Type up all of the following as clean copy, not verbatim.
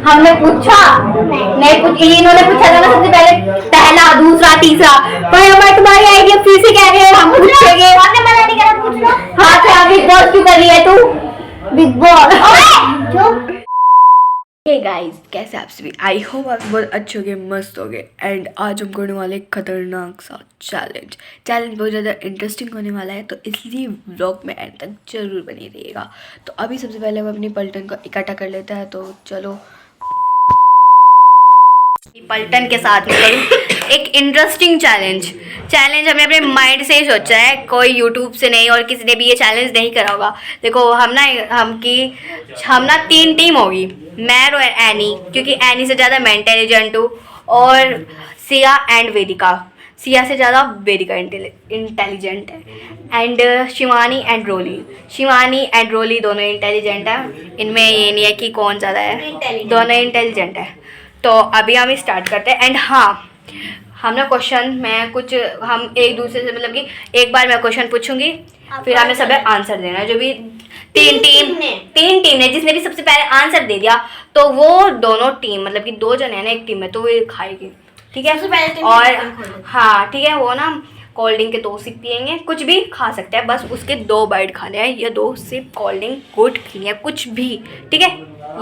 हमने पूछा नहीं कुछ, इन्होंने पूछा था ना सबसे पहले, पहला दूसरा तीसरा, पर हमारे तुम्हारी आइडिया फिर से कह रहे हो हम पूछेंगे। हमने मना नहीं करा, पूछ लो। हाँ क्या बिग बॉस क्यों कर रही है तू? Big boss. हे गाइस, कैसे आप सभी? आई होप आप बहुत अच्छे हो गए, मस्त हो गए। एंड आज हम करने वाले एक खतरनाक सा चैलेंज बहुत ज़्यादा इंटरेस्टिंग होने वाला है, तो इसलिए व्लॉग में एंड तक जरूर बने रहिएगा। तो अभी सबसे पहले हम अपनी पलटन को इकट्ठा कर लेते हैं, तो चलो पलटन के साथ में करूँ एक इंटरेस्टिंग चैलेंज हमने अपने माइंड से ही सोचा है, कोई यूट्यूब से नहीं और किसी ने भी ये चैलेंज नहीं करा होगा। देखो हम ना 3 टीम होगी, मैं और एनी, क्योंकि एनी से ज़्यादा मैं इंटेलिजेंट हूँ, और सिया एंड वेदिका, सिया से ज़्यादा वेदिका इंटेलिजेंट है, एंड शिवानी एंड रोली दोनों इंटेलिजेंट है। इनमें ये नहीं है कि कौन ज़्यादा है, दोनों इंटेलिजेंट है। तो अभी हम स्टार्ट करते हैं। एंड हाँ, हम ना हम एक दूसरे से, मतलब कि एक बार मैं क्वेश्चन पूछूंगी, फिर हमें सब आंसर देना है। जो भी तीन टीम ने जिसने भी सबसे पहले आंसर दे दिया, तो वो दोनों टीम, मतलब कि 2 जने हैं ना एक टीम में, तो वो खाएगी, ठीक है। और हाँ ठीक है, वो ना कोल्ड ड्रिंक के 2 सिप पियेंगे, कुछ भी खा सकते हैं, बस उसके 2 बाइट खाने हैं, या 2 सिप कोल्ड ड्रिंक गुड पीनी है, कुछ भी, ठीक है।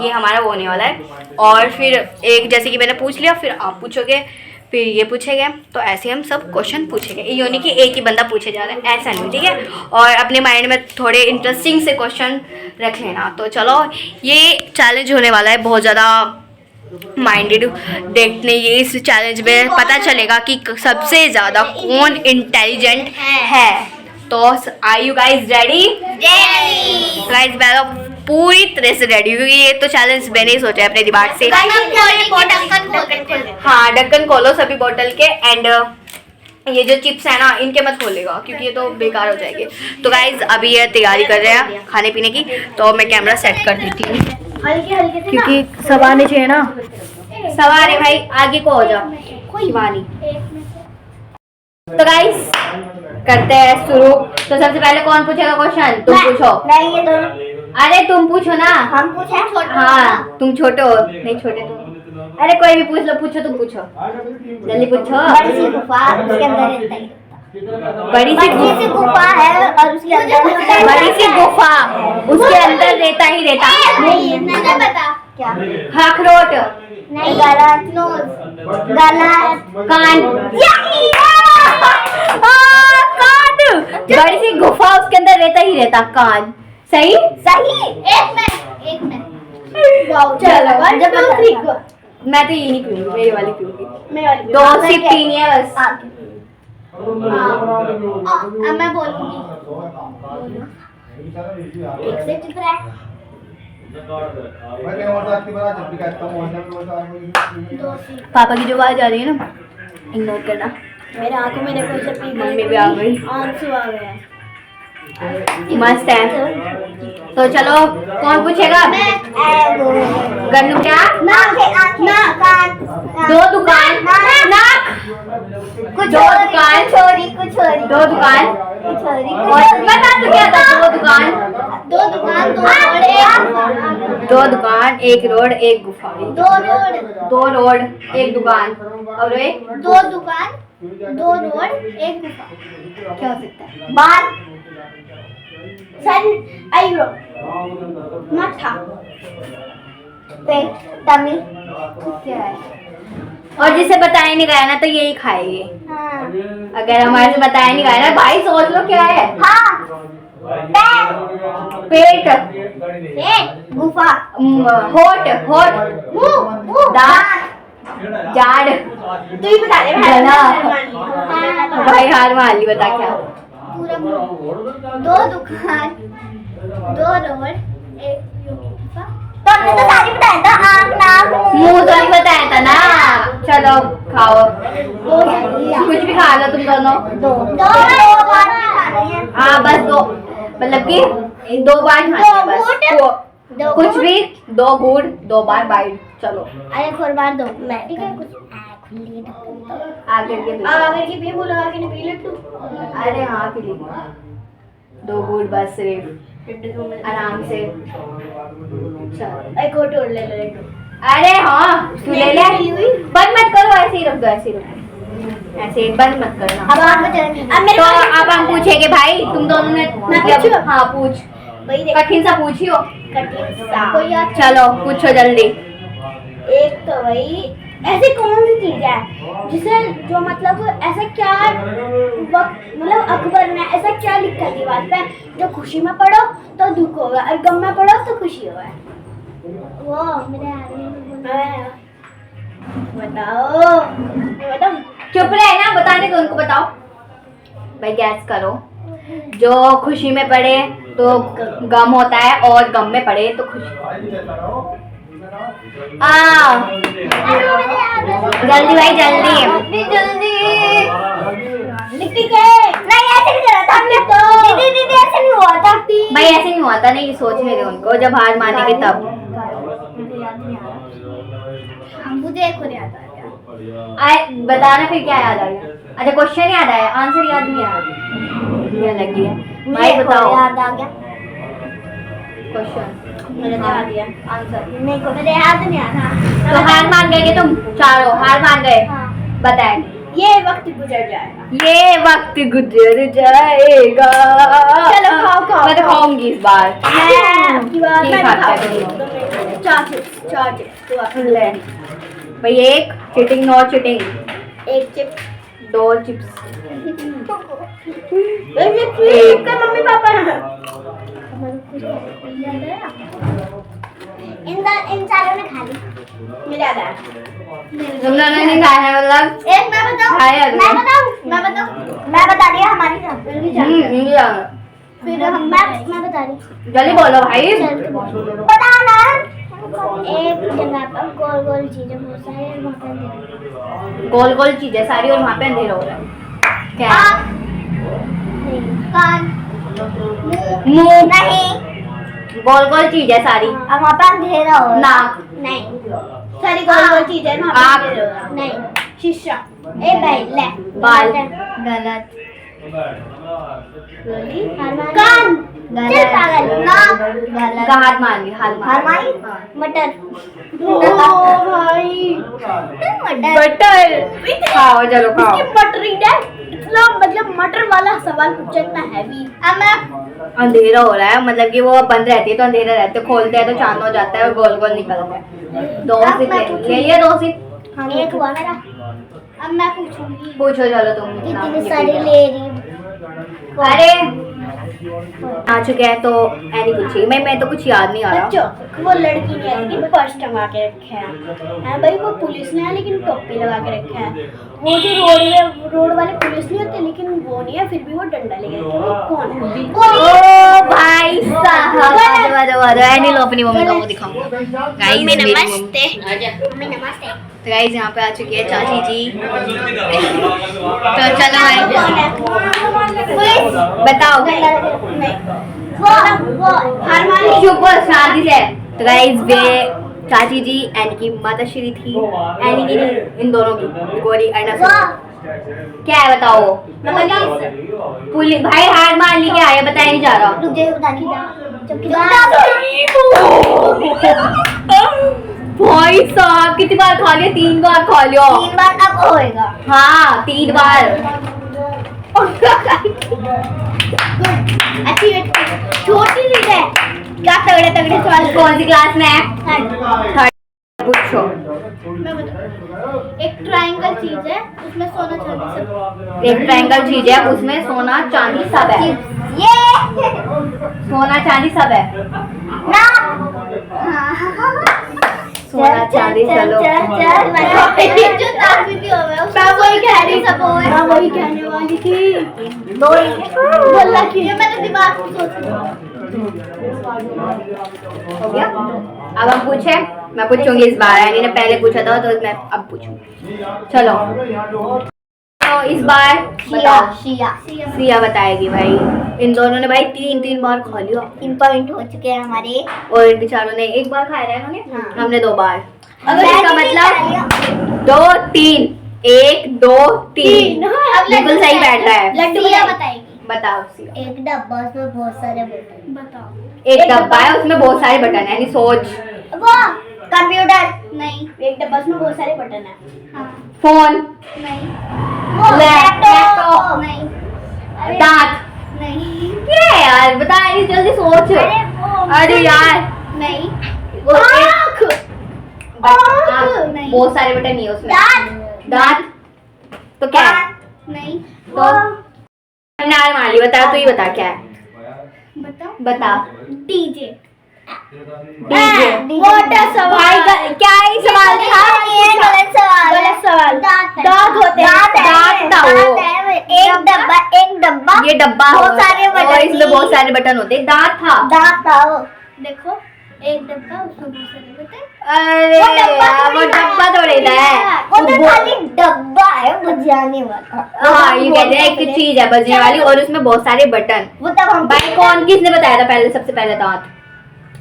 ये हमारा वो होने वाला है। और फिर एक, जैसे कि मैंने पूछ लिया, फिर आप पूछोगे, फिर ये पूछेगा, तो ऐसे हम सब क्वेश्चन पूछेंगे। ये नहीं कि एक ही बंदा पूछे जा रहा है, ऐसा नहीं, ठीक है। और अपने माइंड में थोड़े इंटरेस्टिंग से क्वेश्चन रख लेना। तो चलो, ये चैलेंज होने वाला है बहुत ज़्यादा माइंडेड। देखने ये इस चैलेंज में पता चलेगा कि सबसे ज़्यादा कौन इंटेलिजेंट है। तो are you guys ready? Guys मैं पूरी तरह से रेडी, क्योंकि ये तो चैलेंज मैंने ही सोचा है अपने दिमाग से। हाँ ढक्कन खोलो सभी बोतल के, एंड ये जो चिप्स है ना, इनके मत खोलेगा, क्योंकि ये तो बेकार हो जाएंगे। तो गाइज अभी ये तैयारी कर रहे हैं खाने पीने की, तो मैं कैमरा सेट कर देती हूँ, क्योंकि सब आने चाहिए ना। सब आ रहे भाई, आगे को हो जाओ शिवानी। तो गाइज करते हैं शुरू। तो सबसे पहले कौन पूछेगा क्वेश्चन? तुम पूछो। अरे तुम पूछो ना। हम पूछे? हाँ तुम छोटे हो, नहीं छोटे तुम। अरे कोई भी पूछ लो, पूछो, तुम पूछो, जल्दी पूछो। बड़ी सी गुफा, उसके अंदर रहता है। बड़ी सी गुफा है, और उसके अंदर बड़ी सी गुफा, उसके अंदर रहता ही रहता। नहीं पता क्या? अखरोट नहीं, गलत, कान। बड़ी सी गुफा, उसके अंदर रहता ही रहता कान। सही। एक मिनट चलो, मैं तो ये नहीं पीऊंगी, मेरी वाली पीऊंगी। 2 सिप पीनी है बस। अब मैं बोलूंगी, एक से चुप रहा। पापा की जो आवाज आ रही है ना, इग्नोर करना। मेरे आंखों में देखो, सब मम्मी भी आ गई, आंसू आ गया। मस्त है। तो चलो कौन पूछेगा? गन्नू क्या? 2 दुकान, नाक, कुछ 2 दुकान, छोरी कुछ छोरी, 2 दुकान, और बता तू क्या था? 2 दुकान, 2 दुकान, 1 रोड 1 गुफा। 2 रोड 1 दुकान, और एक 2 दुकान 2 रोड 1 गुफा। क्या हो सकता है? बाल, सन, आईब्रो, माथा, पेट, टमी, क्या है? और जिसे बताया नहीं गया ना, तो यही खाएंगे। हाँ। अगर हमारे से बताया नहीं गया ना, भाई सोच लो क्या है। हाँ। पेट, गुफा, होठ, दांत, जाड़। तू ही बता दे भाई, हार मान ली, बता क्या? 2 दुकान 2 रोड 1 गुफा। तो हमने तो सारी बताया था, आँख, नाक, मुंह तो नहीं बताया था ना। चलो खाओ, कुछ भी खा लो तुम दोनों। 2 बार खानी है। हाँ बस 2, मतलब कि 2 बार खानी है बस। कुछ भी 2 घूंट 2 बार बाइट। चलो अरे फोर बार 2 मैं, ठीक है। कुछ आगे की भी बोलो, आगे ने पी ले तू। अरे हाँ पी ली, 2 घूंट बस, सिर्फ आराम से। एक और तोड़ ले लो, अरे हाँ तू ले ले, बंद मत करो, ऐसे ही रख दो, ऐसे ही रख दो, ऐसे बंद मत करना। तो अब हम पूछेंगे भाई तुम दोनों ने मतलब, हाँ पूछ, कठिन सा पूछियो, कठिन सा। चलो पूछो जल्दी। एक तो भाई ऐसी कौन सी चीज है जिसे जो मतलब ऐसा क्या वक्त मतलब अकबर ने ऐसा क्या लिखा दीवार पे, जो खुशी में पढ़ो तो दुख होगा और गम में पढ़ो तो खुशी होगा। वो मेरे बताओ बताओ। चुप रहे ना, बताने दो उनको, बताओ भाई, गैस करो। जो खुशी में पड़े तो गम होता है और गम में पड़े तो खुशी। जल्दी भाई जल्दी जल्दी लिखती के नहीं, ऐसे नहीं करा था हमने तो। दीदी ऐसे नहीं हुआ था भाई, ऐसे नहीं हुआ था, नहीं सोचने दे उनको, जब हार मानेंगे तब। मुझे खुद याद आ गया। बताना फिर क्या याद आ गया। अच्छा क्वेश्चन याद आया, आंसर याद नहीं आया, ये लगी है भाई, बताओ। याद आ गया क्वेश्चन मेरे तो याद गया आंसर। नहीं को मेरे याद नहीं आ रहा। तो हार मान गए कि तुम चारों हार मान गए? हाँ। बताए ये वक्त गुजर जाएगा। ये वक्त गुजर जाएगा। चलो खाओ मैं तो खाऊंगी इस बार। ले भाई, एक चिटिंग और चिटिंग, एक चिप, 2 चिप्स, एक का मम्मी पापा इन चारों ने खा ली। मेरे याद आया। तुम लोगों ने खाया है मतलब? एक मैं बताऊं, मैं बता दिया हमारी फिर मैं बता रही। जल्दी बोलो भाई, पता ना। एक जगह पर गोल गोल चीजें बहुत सारी और वहाँ पे अंधेरा। गोल गोल चीजें सारी और वहाँ पे अंधेरा हो रहा है। क्या? कान, मुंह नहीं, गोल गोल चीजें सारी, और वहाँ पे अंधेरा हो रहा है। नाक नहीं, सारी गोल गोल चीजें वहाँ पे आँख। अंधेरा हो रहा है। नहीं, शीशा। ए भाई ले बाल, गलत, कान, चल पागल, नाक, गलत। हाथ मान ली, हाथ हार मारी? हाँ। मटर। ओ भाई मटर। बटर खाओ, चलो खाओ। इसकी मटर ही है इतना, मतलब मटर वाला सवाल पूछा इतना हैवी। अब मैं अंधेरा हो रहा है, मतलब कि वो बंद रहती है तो अंधेरा रहता है, खोलते हैं तो चांद हो जाता है और गोल गोल निकलता है। 2 अब सिप मैं ले लिया, 2 सिप। एक हुआ मेरा। अब मैं पूछूंगी। पूछो चलो तुम। इतनी सारी ले रही हूँ। अरे आ चुके हैं तो ऐनी पूछेगी। मैं तो कुछ याद नहीं आ रहा। बच्चों, वो लड़की ने लेकिन पर्स टंगा के रखे हैं भाई, वो पुलिस ने है लेकिन टोपी लगा के रखे हैं। वो जो रोड वाले पुलिस नहीं होते लेकिन वो नहीं है, फिर भी वो डंडा लेके रखे हैं। वो कौन है? ओ भाई साहब, ऐनी लो अपनी मम्मी का मुंह दिखाऊंगा। गाइस नमस्ते। तो गाइस यहाँ पे आ चुकी है चाची जी। तो चलो भाई पुलिस बताओ। नहीं, वो हार मान ली। चुप और शांति से। तो गाइस वे चाची जी एनी की माता श्री थी, एनी की नहीं, इन दोनों की, गोरी अर्ना। क्या है बताओ? पुलिस भाई हार मान ली, क्या है बताया नहीं जा रहा। रुक जाइए, बता दी भाई साहब कितनी बार खा लिया? 3 बार खा लिया। 3 बार अब होएगा। हाँ 3 बार। अच्छी छोटी सी है। क्या तगड़े तगड़े सवाल। कौन सी क्लास में है? थर्ड। पूछो। मैं बताऊं, एक ट्रायंगल चीज है उसमें सोना चांदी सब। एक ट्रायंगल चीज है उसमें सोना चांदी सब है। ये सोना चांदी सब है ना। सोना चांदी। चलो जो ताकि भी होवे उसमें वही कह रही सब होवे। मैं वही कहने वाली थी। दो ही बोला कि ये मैंने दिमाग में सोचा। हो गया। अब हम पूछे, मैं पूछूंगी इस बार। यानी ने पहले पूछा था तो मैं अब पूछूंगी। चलो तो इस बार बताओ। सिया बताएगी भाई। इन दोनों ने भाई 3 बार खा लिया। 3 पॉइंट हो चुके हैं हमारे। और इन बेचारों ने 1 बार खाया है इन्होंने। हाँ। हमने 2 बार। अगर इसका मतलब 2 3 1 2 3 बिल्कुल सही बैठ रहा है। लड्डू बताएगी। बताओ सिया। एक डब्बा उसमें बहुत सारे बटन। बताओ। एक डब्बा है उसमें बहुत सारे बटन है, यानी सोच। वो कंप्यूटर नहीं, एक डब्बा उसमें बहुत सारे बटन है। हाँ। फोन नहीं, लैपटॉप नहीं, दांत नहीं, क्या है यार बता नहीं जल्दी सोच। अरे यार नहीं, वो आँख नहीं, बहुत सारे बटन नहीं है उसमें। दांत तो क्या है? नहीं, तो हमने हार मान ली। बता तू ही बता क्या है। बता डीजे। डीजे वाटर सवाल। भाई क्या ही सवाल था? गलत सवाल। दांत होते हैं। दांत था वो। एक डब्बा ये डब्बा बहुत सारे बटन और इसमें थी। बहुत सारे बटन होते हैं। दांत था वो देखो, एक डब्बा उसमें बहुत सारे बटन। अरे यार, वो डब्बा थोड़ी ना है। वो तो खाली डब्बा है बजाने वाला। हाँ ये कहते हैं एक चीज है बजने वाली और उसमें बहुत सारे बटन। वो तब हम भाई कौन किसने बताया था पहले? सबसे पहले दांत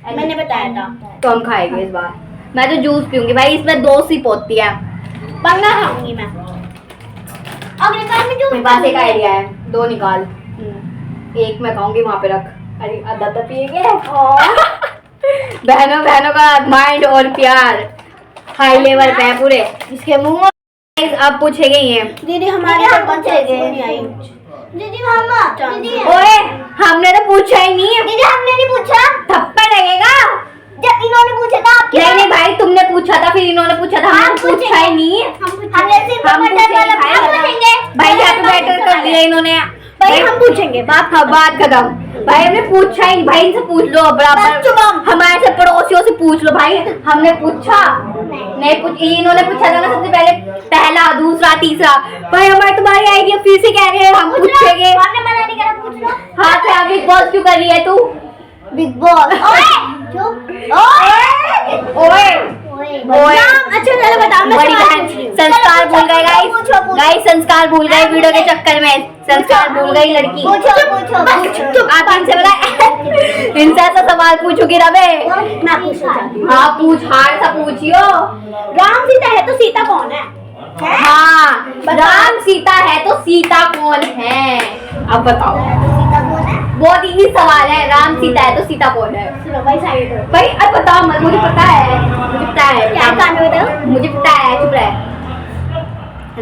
मैंने बताया था। तो हम खाएंगे इस बार। मैं तो जूस पीऊंगी भाई, इसमें 2 सिप होती है। बंगा खाऊंगी मैं। अगले बार में मेरे पास एक आइडिया है, 2 निकाल। एक मैं खाऊंगी वहां पे रख। अरे आधा तो पिएंगे। बहनों का माइंड और प्यार हाई लेवल पे है पूरे। इसके मुंह में अब पूछेंगे ये। दीदी हमारे घर पूछेंगे नहीं आई। दीदी मामा दीदी ओए हमने तो पूछा ही नहीं। दीदी हमने नहीं पूछा। थप्पड़ लगेगा जब इन्होंने पूछा था आपके नहीं भाई तुमने पूछा था फिर इन्होंने पूछा था। हमने पूछा ही नहीं। हमने सिर्फ हम बटन वाला पूछेंगे। भाई हैप्पी बर्थडे कर दिया इन्होंने। भाई हम पूछेंगे बात खत्म। भाई हमने पूछा ही। भाई इनसे पूछ लो बराबर। हमारे से पड़ोसियों से पूछ लो भाई। हमने पूछा नहीं इन्होंने पूछा था ना सबसे पहले। पहला दूसरा तीसरा। भाई हमारे तुम्हारी आइडिया फिर से कह रहे हैं हम पूछेंगे। आपने मना नहीं करा, पूछ लो। हाँ क्या बिग बॉस क्यों कर रही है तू? बिग बॉस अच्छा चलो बताओ। बड़ी बहन संस्कार भूल गए गाइस संस्कार भूल गए वीडियो के चक्कर में। संस्कार भूल गई लड़की। पूछो आप इनसे बता इनसे ऐसा सवाल पूछोगी रबे। मैं पूछना चाहती हूँ। हाँ पूछ हार सा पूछियो। राम सीता है तो सीता कौन है? हाँ राम सीता है तो सीता कौन है? अब बताओ। सीता कौन है? बहुत इजी सवाल है। राम सीता है तो सीता कौन है? सुनो भाई साइड हो। भाई अब बताओ मत। मुझे पता है क्या काम है बताओ? मुझे पता है चुप रहे।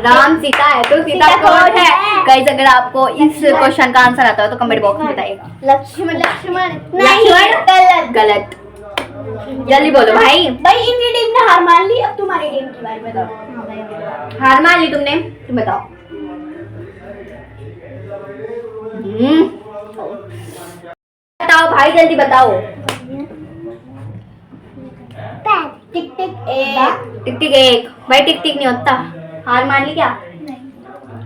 राम सीता है तो सीता कौन है? गाइस अगर आपको इस क्वेश्चन का आंसर आता है तो कमेंट बॉक्स में बताइएगा। लक्ष्मण नहीं गलत। जल्दी बोलो भाई। भाई इनकी टीम ने हार मान ली। अब तुम्हारी टीम की बारी बताओ। हार मान ली तुमने? तुम बताओ। बताओ भाई जल्दी बताओ। टिक टिक एक। टिक टिक एक। भाई टिक टिक नहीं होता। हार मान ली क्या?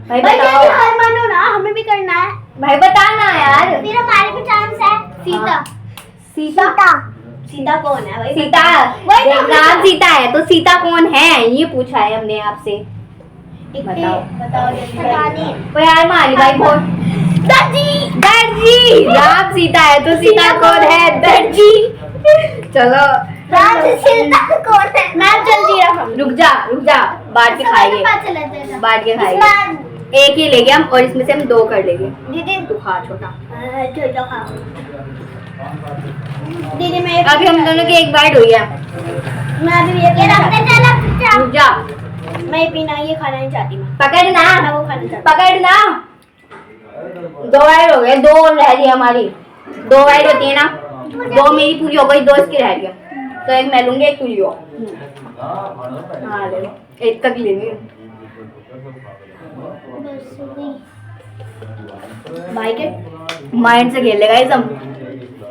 भाई भाई बताओ। जल्दी हार मानो ना, हमें भी करना है। भाई बताना यार। फिर हमारे भी चांस है। सीता सीता सीता कौन है भाई? सीता वही तो राम सीता है तो सीता कौन है ये पूछा है हमने आपसे। बताओ बताओ जल्दी। वो यार मान ली भाई बहुत। दर्जी राम सीता है तो सीता कौन है? दर्जी। चलो राम सीता कौन है? मैं जल्दी रुक जा बांट के खाएंगे। बांट के खाएंगे। एक ही लेंगे हम और इसमें से हम 2 कर लेंगे। दीदी तू खा छोटा। दीदी मैं अभी हम दोनों की एक बाइट हुई है। मैं अभी ये रुक जा। मैं पीना ये खाना नहीं चाहती। मैं पकड़ना वो खाना चाहती। पकड़ना। 2 बाइट हो गए। 2 रह गई हमारी। 2 बाइट होती है ना। 2 मेरी पूरी हो गई 2 इसकी रह गई। तो एक मैं लूंगी एक तू लियो। हाँ ले लो। एक तक लेंगे। भाई के माइंड से खेल लेगा हम।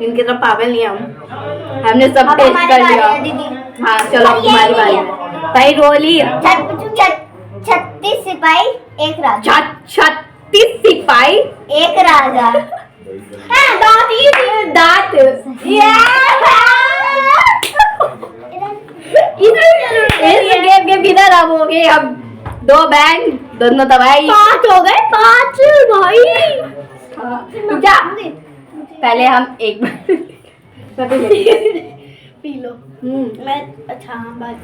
इनकी तरफ पागल नहीं हम। हमने सब अब टेस्ट हमारी कर बारी लिया। है दीदी। हाँ चलो अब तुम्हारी बारी है। भाई रोली 36 सिपाही एक राजा। 36 सिपाही एक राजा। दांत। इस गेम किधर अब हो गए? अब 2 बहन दोनों दवाई 5 हो गए। 5 भाई। रुक जा। पहले हम एक पी लो। मैं अच्छा हाँ बात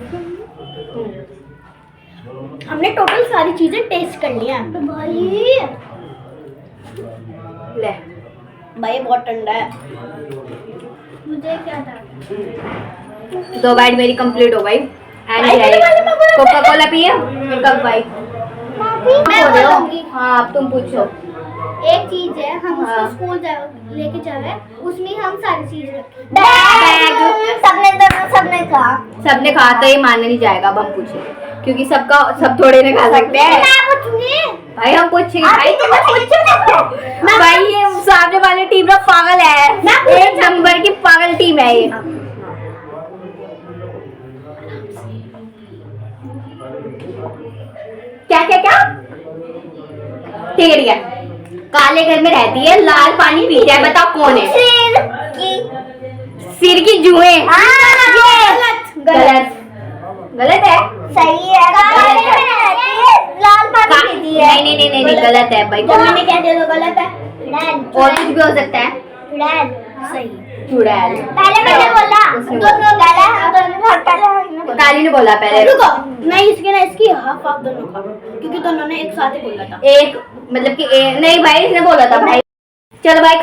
हमने टोटल सारी चीजें टेस्ट कर ली हैं। तो भाई ले भाई बहुत ठंडा है। मुझे क्या था? 2 बाइट मेरी कंप्लीट हो गई। कोका कोला पिए एक कप भाई। मैं बोलूंगी। हाँ अब तुम पूछो। एक चीज है, हम उसको स्कूल लेके जा रहे हैं, उसमें हम सारी चीज रखें। बैग। सबने कहा। सबने कहा तो ये मानना नहीं जाएगा। अब हम पूछे क्योंकि सब थोड़े ना खा सकते हैं। मैं पूछूंगी। भाई हम पूछेंगे भाई। मैं भाई ये सामने वाली टीम ना पागल है। एक नंबर की पागल टीम है ये। क्या क्या क्या ठीक है। काले घर में रहती है, लाल पानी पीती है, बताओ कौन है? सिर की जुएं। गलत गलत है। सही है। काले में रहती है, लाल पानी पीती है। नहीं गलत है भाई। मैंने कह दिया तो गलत है। और कुछ भी हो सकता है। सही। चुड़ैल। पहले मैंने बोला। उसने पहले काली ने बोला पहले। रुको, मैं इसके ना इसकी हाफ हाफ दोनों का, क्योंकि दोनों ने एक साथ ही बोला था। एक मतलब कि नहीं भाई इसने बोला था भाई। चलो भाई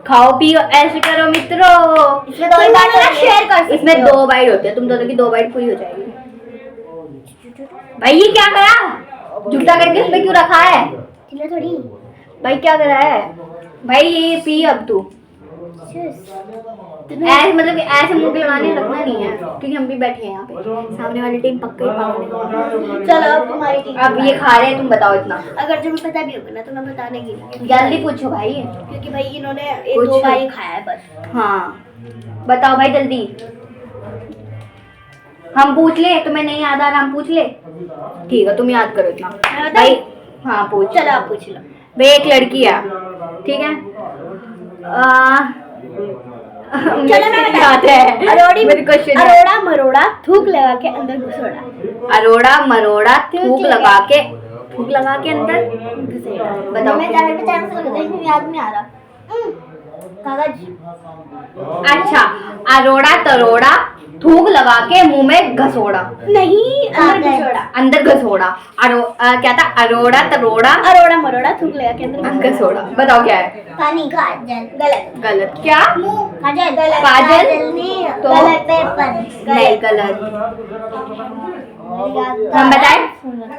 खाओ पियो ऐसे करो मित्रों। इसमें 2 बाइट शेयर कर। इसमें 2 बाइट होते हैं, तुम दोनों की 2 बाइट पूरी हो जाएगी। भाई ये क्या करा? झूठा करके इसमें क्यों रखा है? थोड़ी भाई क्या करा है? भाई ये पी अब तू। ऐसे मतलब कि ऐसे मुंह पे लगाने रखना नहीं है, क्योंकि हम भी बैठे हैं यहाँ पे। सामने वाली टीम पक्का ही पागल है। चलो अब तुम्हारी टीम। अब ये खा रहे हैं, तुम बताओ इतना। अगर तुम्हें पता भी होगा ना तो मैं बता देगी, जल्दी पूछो भाई। क्योंकि भाई इन्होंने पूछो। 2 बार ही खाया है बस। हाँ बताओ भाई जल्दी। हम पूछ ले, तुम्हें नहीं याद आ रहा हम पूछ ले। ठीक है तुम याद करो इतना मैं बताऊं? भाई। हाँ पूछ। चलो आप पूछ लो। भाई एक लड़की है, ठीक है। चलो मैं बताती हूँ। मेरे क्वेश्चन अरोड़ा मरोड़ा थूक लगा के अंदर घुसोड़ा। अरोड़ा मरोड़ा थूक लगा के अंदर घुसेड़ा। बताओ। मैं जाने पे चांस लगा था, इसमें याद नहीं आ रहा। कागज। अच्छा अरोड़ा तरोड़ा थूक लगा के मुंह में घसोड़ा। नहीं, अंदर घुसोड़ा। अंदर घसोड़ा। क्या था? अरोड़ा तरोड़ा अरोड़ा मरोड़ा थूक लगा के अंदर घसोड़ा। बताओ क्या है? पानी काजल। गलत। गलत। क्या? काजल। गलत। काजल नहीं, तो गलत पेपर। नहीं गलत। हम बताएं?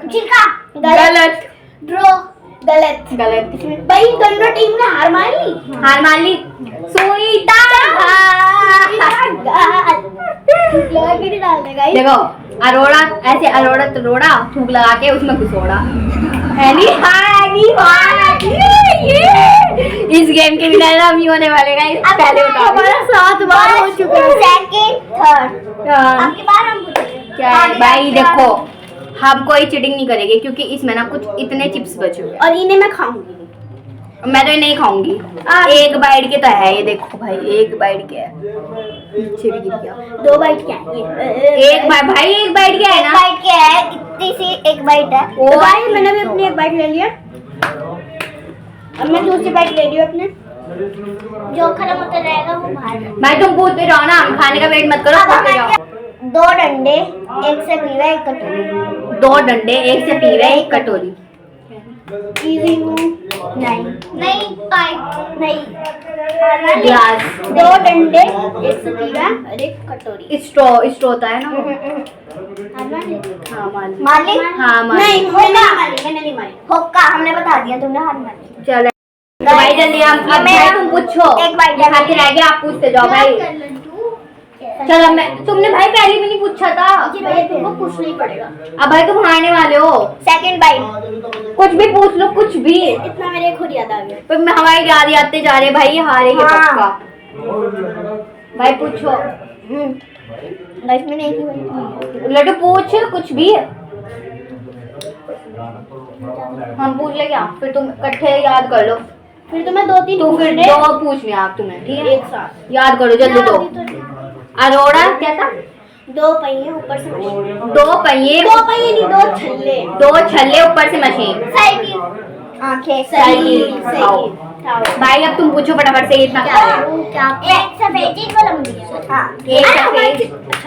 चिका। गलत। ड्रॉ। गलत। गलत। भाई दोनों टीम ने हार मान ली। हार मान ली। सुनीता लगा के नहीं डालने का। देखो अरोड़ा ऐसे अरोड़ा तरोड़ा थूक लगा के उसमें घुसोड़ा है नहीं। ये इस गेम के बिना हम ही होने वाले गाइस। पहले बताओ। हमारा 7 बार हो चुका है। Second third. हाँ, अगली बार हम पूछेंगे। क्या है भाई? देखो हम कोई चीटिंग नहीं करेंगे क्योंकि इसमें ना कुछ इतने चिप्स बचे हुए हैं। और इन्हें मैं खाऊंगी। मैं तो ये नहीं खाऊंगी। एक बाइट के तो है ये, देखो भाई एक बाइट के है। नीचे भी गिर गया। 2 बाइट क्या है ये? एक बाइट भाई, एक बाइट क्या है ना? बाइट क्या है? इतनी सी एक बाइट है। ओ तो भाई मैंने भी अपनी एक बाइट ले लिया। अब मैं दूसरी बाइट ले रही हूँ अपने। जो खत्म होता रहेगा वो बाहर। भाई तुम पूछते रहो ना, खाने का वेट मत करो, पूछते जाओ। 2 डंडे एक से पीवे एक कटोरी। 2 डंडे एक से पी रहे एक कटोरी। इजी नहीं नहीं पाइप नहीं। ग्लास। 2 डंडे एक से पीवे और एक कटोरी। स्ट्रॉ होता है ना। हाँ मान ली। हाँ मान ली। हाँ मान ली। नहीं मैंने नहीं मारी। होक्का हमने बता दिया, तुमने हार मान ली। चलो तो भाई जल्दी अब भाई तुम पूछो। एक बाइट ये खाते रह गए, आप पूछते जाओ भाई। चलो मैं तुमने भाई पहले भी नहीं पूछा था। तुमको पूछना ही पड़ेगा। अब भाई तुम हारने वाले हो। Second bite. कुछ भी पूछ लो, कुछ भी। इतना मेरे खुद याद आ गया। पर हमारे याद आते जा रहे भाई, हारेंगे हाँ। पक्का। भाई पूछो। लाइफ में नहीं की। लड्डू पूछ कुछ भी। हम पूछ ले क्या? फिर तुम इकट्ठे याद कर लो। फिर तो मैं 2-3 तो फिर 2 पूछने आप तुम्हें, ठीक है? एक साथ याद करो जल्दी। 2 अरोड़ा क्या था? 2 पहिए ऊपर से मशीन। 2 पहिए। 2 पहिए नहीं, 2 छल्ले। 2 छल्ले ऊपर से मशीन। साइकिल। आंखें। साइकिल। आओ। भाई अब तुम पूछो फटाफट से, इतना खा रहे हो। एक सफेद चीज वाला मुझे। हाँ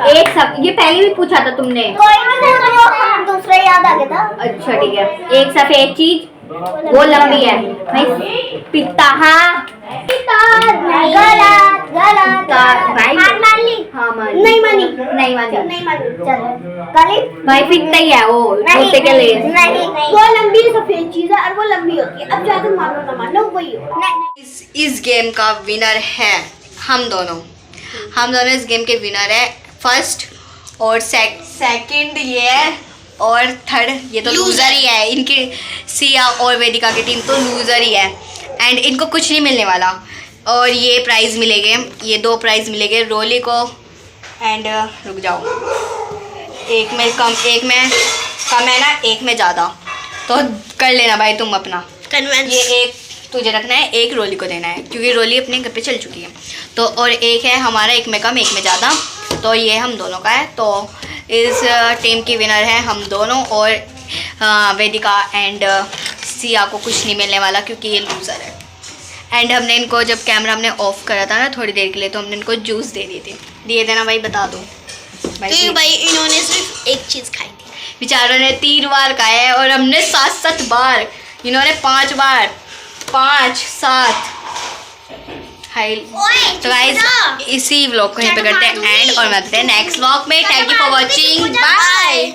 एक सब ये पहले भी पूछा था तुमने। कोई नहीं, दूसरा याद आ गया था। अच्छा ठीक है। एक सफेद चीज वो लंबी है भाई। पिता, हाँ पिता नहीं, गलत गलत भाई। हार मान ली? हाँ मान। नहीं मानी, नहीं मानी। नहीं मानी। चलो गलत भाई पिता ही है वो, जूते के लिए। नहीं, वो लंबी सफेद चीज है और वो लंबी होती है। अब चाहे तुम मानो ना मानो वही हो। नहीं इस गेम का विनर है हम दोनों। हम दोनों इस गेम के विनर है। फर्स्ट और सेकंड ये है और थर्ड ये तो लूजर ही है। इनकी सिया और वेदिका की टीम तो लूजर ही है एंड इनको कुछ नहीं मिलने वाला। और ये प्राइज़ मिलेंगे, ये 2 प्राइज़ मिलेंगे रोली को एंड रुक जाओ, एक में कम है ना, एक में ज़्यादा, तो कर लेना भाई तुम अपना कन्वेंस। ये एक तुझे रखना है, एक रोली को देना है क्योंकि रोली अपने घर पे चल चुकी है। तो और एक है हमारा, एक में कम एक में ज़्यादा, तो ये हम दोनों का है। तो इस टीम की विनर है हम दोनों और वेदिका एंड सिया को कुछ नहीं मिलने वाला क्योंकि ये लूज़र है। एंड हमने इनको जब कैमरा हमने ऑफ करा था ना थोड़ी देर के लिए, तो हमने इनको जूस दे दिए थे ना भाई, बता दो भाई। भाई इन्होंने सिर्फ एक चीज़ खाई थी, बेचारों ने 3 बार खाया है और हमने 7 बार, इन्होंने 5 बार, 5 7 हाई। तो गाइस इसी व्लॉग को यहीं पे करते हैं एंड और मिलते हैं नेक्स्ट व्लॉग में। Thank you for watching, bye.